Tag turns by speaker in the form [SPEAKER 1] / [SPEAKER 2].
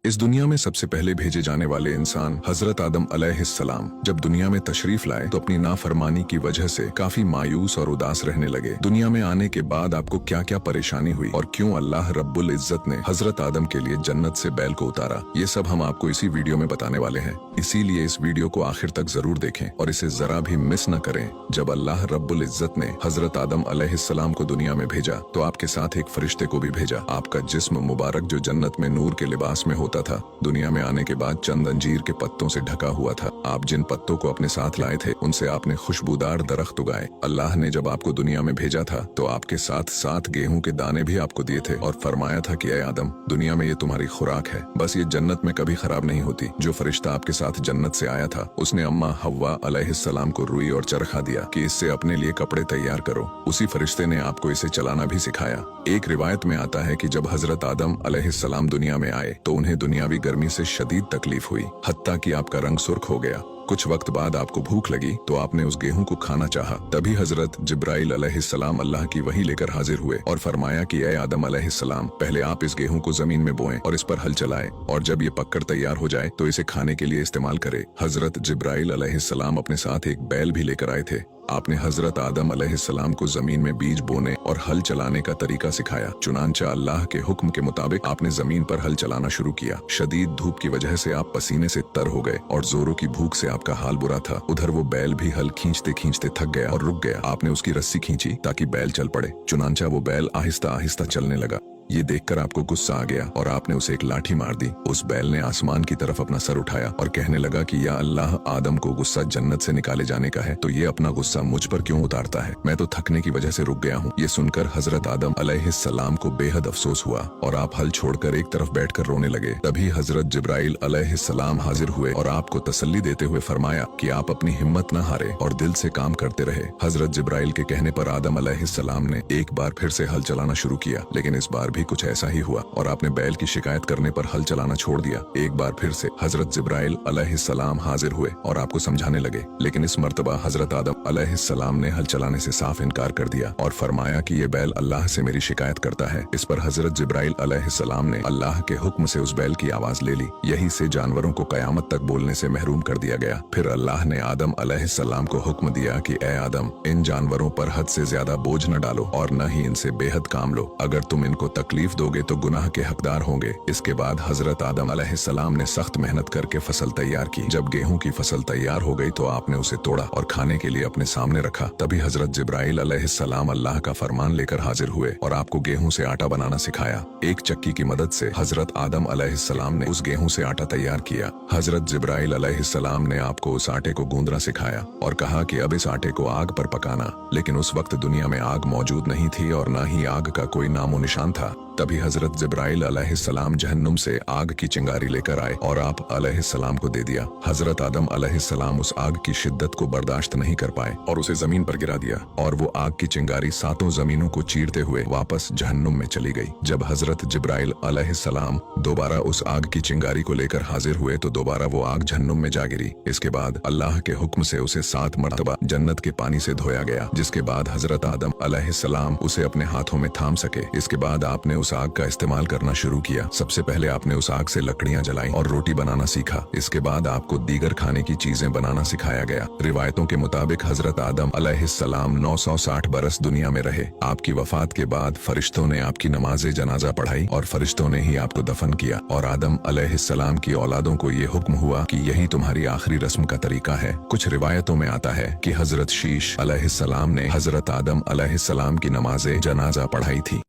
[SPEAKER 1] इस दुनिया में सबसे पहले भेजे जाने वाले इंसान हजरत आदम अलैहिस्सलाम जब दुनिया में तशरीफ लाए तो अपनी नाफरमानी की वजह से काफी मायूस और उदास रहने लगे। दुनिया में आने के बाद आपको क्या क्या परेशानी हुई और क्यों अल्लाह रब्बुल इज्जत ने हजरत आदम के लिए जन्नत से बैल को उतारा, ये सब हम आपको इसी वीडियो में बताने वाले हैं। इसीलिए इस वीडियो को आखिर तक जरूर देखें और इसे जरा भी मिस न करें। जब अल्लाह रब्बुल इज्जत ने हजरत आदम अलैहिस्सलाम को दुनिया में भेजा तो आपके साथ एक फरिश्ते को भी भेजा। आपका जिस्म मुबारक जो जन्नत में नूर के लिबास में होता था, दुनिया में आने के बाद चंद अंजीर के पत्तों से ढका हुआ था। आप जिन पत्तों को अपने साथ लाए थे उनसे आपने खुशबूदार दरख्त उगाए। अल्लाह ने जब आपको दुनिया में भेजा था तो आपके साथ साथ गेहूं के दाने भी आपको दिए थे और फरमाया था कि ऐ आदम, दुनिया में ये तुम्हारी खुराक है, बस ये जन्नत में कभी खराब नहीं होती। जो फरिश्ता आपके साथ जन्नत से आया था उसने अम्मा हव्वा अलैहिस्सलाम को रुई और चरखा दिया कि इससे अपने लिए कपड़े तैयार करो। उसी फरिश्ते ने आपको इसे चलाना भी सिखाया। एक रिवायत में आता है कि जब हजरत आदम अलैहिस्सलाम दुनिया में आए तो उन्हें दुनियावी गर्मी से शदीद तकलीफ हुई, हत्ता कि आपका रंग सुर्ख हो गया। कुछ वक्त बाद आपको भूख लगी तो आपने उस गेहूं को खाना चाहा। तभी हजरत जिब्राइल अलैहिस्सलाम अल्लाह की वही लेकर हाजिर हुए और फरमाया कि ऐ आदम अलैहिस्सलाम, पहले आप इस गेहूं को जमीन में बोएं और इस पर हल चलाएं और जब ये पककर तैयार हो जाए तो इसे खाने के लिए इस्तेमाल करें। हजरत जिब्राइल अलैहिस्सलाम अपने साथ एक बैल भी लेकर आए थे। आपने हजरत आदम अलैहिस्सलाम को जमीन में बीज बोने और हल चलाने का तरीका सिखाया। चुनांचा अल्लाह के हुक्म के मुताबिक आपने जमीन पर हल चलाना शुरू किया। शदीद धूप की वजह से आप पसीने से तर हो गए और जोरों की भूख से आपका हाल बुरा था। उधर वो बैल भी हल खींचते खींचते थक गया और रुक गया। आपने उसकी रस्सी खींची ताकि बैल चल पड़े। चुनांचा वो बैल आहिस्ता आहिस्ता चलने लगा। ये देखकर आपको गुस्सा आ गया और आपने उसे एक लाठी मार दी। उस बैल ने आसमान की तरफ अपना सर उठाया और कहने लगा कि या अल्लाह, आदम को गुस्सा जन्नत से निकाले जाने का है तो ये अपना गुस्सा मुझ पर क्यों उतारता है? मैं तो थकने की वजह से रुक गया हूँ। ये सुनकर हजरत आदम अलैहिस्सलाम को बेहद अफसोस हुआ और आप हल छोड़कर एक तरफ बैठकर रोने लगे। तभी हजरत जिब्राइल अलैहिस्सलाम हाजिर हुए और आपको तसल्ली देते हुए फरमाया कि आप अपनी हिम्मत न हारे और दिल से काम करते रहे। हजरत जिब्राइल के कहने पर आदम अलैहिस्सलाम ने एक बार फिर से हल चलाना शुरू किया, लेकिन इस बार भी कुछ ऐसा ही हुआ और आपने बैल की शिकायत करने पर हल चलाना छोड़ दिया। एक बार फिर से हजरत जिब्राइल अलैहिस्सलाम हाजिर हुए और आपको समझाने लगे, लेकिन इस मर्तबा हजरत आदम अलैहिस्सलाम ने हल चलाने से साफ इनकार कर दिया और फरमाया कि ये बैल अल्लाह से मेरी शिकायत करता है। इस पर हजरत जिब्राइल अलैहिस्सलाम ने अल्लाह के हुक्म से उस बैल की आवाज ले ली। यही से जानवरों को कयामत तक बोलने से महरूम कर दिया गया। फिर अल्लाह ने आदम अलैहिस्सलाम को हुक्म दिया कि ऐ आदम, इन जानवरों पर हद से ज्यादा बोझ न डालो और न ही इनसे बेहद काम लो। अगर तुम इनको तकलीफ दोगे तो गुनाह के हकदार होंगे। इसके बाद हजरत आदम अलैहिस्सलाम ने सख्त मेहनत करके फसल तैयार की। जब गेहूं की फसल तैयार हो गई तो आपने उसे तोड़ा और खाने के लिए अपने सामने रखा। तभी हजरत जिब्राइल अलैहिस्सलाम अल्लाह का फरमान लेकर हाजिर हुए और आपको गेहूं से आटा बनाना सिखाया। एक चक्की की मदद से हजरत आदम अलैहिस्सलाम ने उस गेहूं से आटा तैयार किया। हजरत जिब्राइल अलैहिस्सलाम ने आपको उस आटे को गूंदना सिखाया और कहा कि अब इस आटे को आग पर पकाना। लेकिन उस वक्त दुनिया में आग मौजूद नहीं थी और न ही आग का कोई नामो निशान था। तभी हजरत जिब्राइल अलैहिस्सलाम जहन्नुम से आग की चिंगारी लेकर आए और आप अलैहिस्सलाम को दे दिया। हजरत आदम अलैहिस्सलाम उस आग की शिद्दत को बर्दाश्त नहीं कर पाए और उसे जमीन पर गिरा दिया और वो आग की चिंगारी सातों जमीनों को चीरते हुए वापस जहन्नुम में चली गई। जब हजरत जिब्राइल अलैहिस्सलाम दोबारा उस आग की चिंगारी को लेकर हाजिर हुए तो दोबारा वो आग जहन्नुम में जा गिरी। इसके बाद अल्लाह के हुक्म से उसे 7 मरतबा जन्नत के पानी से धोया गया, जिसके बाद हजरत आदम अलैहिस्सलाम उसे अपने हाथों में थाम सके। इसके बाद आपने उस आग का इस्तेमाल करना शुरू किया। सबसे पहले आपने उस आग से लकड़ियां जलाई और रोटी बनाना सीखा। इसके बाद आपको दीगर खाने की चीजें बनाना सिखाया गया। रिवायतों के मुताबिक हजरत आदम अलैहिस्सलाम 960 बरस दुनिया में रहे। आपकी वफात के बाद फरिश्तों ने आपकी नमाज़े जनाजा पढ़ाई और फरिश्तों ने ही आपको दफन किया और आदम अलैहिस्सलाम की औलादों को ये हुक्म हुआ कि यही तुम्हारी आखिरी रस्म का तरीका है। कुछ रिवायतों में आता है कि हजरत शीश अलैहिस्सलाम ने हजरत आदम अलैहिस्सलाम की नमाज़े जनाजा पढ़ाई थी।